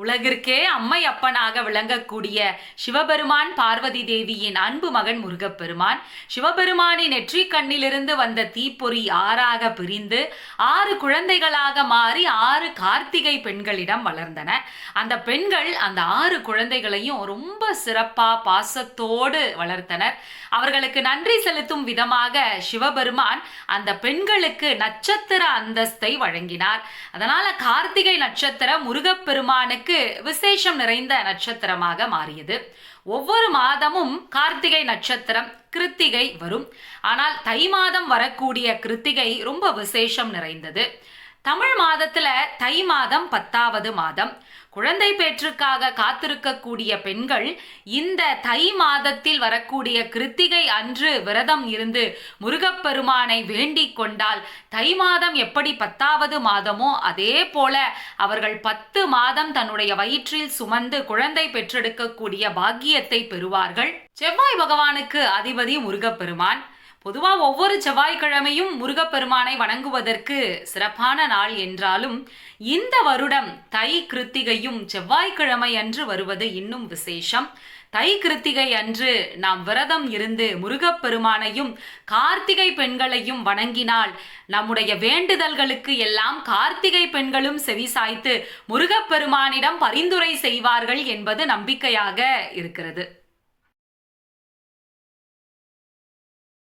உலகிற்கே அம்மை அப்பனாக விளங்கக்கூடிய சிவபெருமான் பார்வதி தேவியின் அன்பு மகன் முருகப்பெருமான் சிவபெருமானின் நெற்றி கண்ணிலிருந்து வந்த தீப்பொறி ஆறாக பிரிந்து 6 குழந்தைகளாக மாறி 6 கார்த்திகை பெண்களிடம் வளர்ந்தன. அந்த பெண்கள் அந்த 6 குழந்தைகளையும் ரொம்ப சிறப்பா பாசத்தோடு வளர்த்தனர். அவர்களுக்கு நன்றி செலுத்தும் விதமாக சிவபெருமான் அந்த பெண்களுக்கு நட்சத்திர அந்தஸ்தை வழங்கினார். அதனால கார்த்திகை நட்சத்திரம் முருகப்பெருமானுக்கு விசேஷம் நிறைந்த நட்சத்திரமாக மாறியது. ஒவ்வொரு மாதமும் கார்த்திகை நட்சத்திரம் கிருத்திகை வரும். ஆனால் தை மாதம் வரக்கூடிய கிருத்திகை ரொம்ப விசேஷம் நிறைந்தது. தமிழ் மாதத்துல தை மாதம் 10வது மாதம். குழந்தை பேற்றுக்காக காத்திருக்கக்கூடிய பெண்கள் இந்த தை மாதத்தில் வரக்கூடிய கிருத்திகை அன்று விரதம் இருந்து முருகப்பெருமானை வேண்டிக் கொண்டால் தை மாதம் எப்படி 10வது மாதமோ அதே போல அவர்கள் 10 மாதம் தன்னுடைய வயிற்றில் சுமந்து குழந்தை பெற்றெடுக்கக்கூடிய பாக்கியத்தை பெறுவார்கள். செவ்வாய் பகவானுக்கு அதிபதி முருகப்பெருமான். பொதுவா ஒவ்வொரு செவ்வாய்க்கிழமையும் முருகப்பெருமானை வணங்குவதற்கு சிறப்பான நாள் என்றாலும் இந்த வருடம் தை கிருத்திகையும் செவ்வாய்க்கிழமை அன்று வருவது இன்னும் விசேஷம். தை கிருத்திகை அன்று நாம் விரதம் இருந்து முருகப்பெருமானையும் கார்த்திகை பெண்களையும் வணங்கினால் நம்முடைய வேண்டுதல்களுக்கு எல்லாம் கார்த்திகை பெண்களும் செவிசாய்த்து முருகப்பெருமானிடம் பரிந்துரை செய்வார்கள் என்பது நம்பிக்கையாக இருக்கிறது.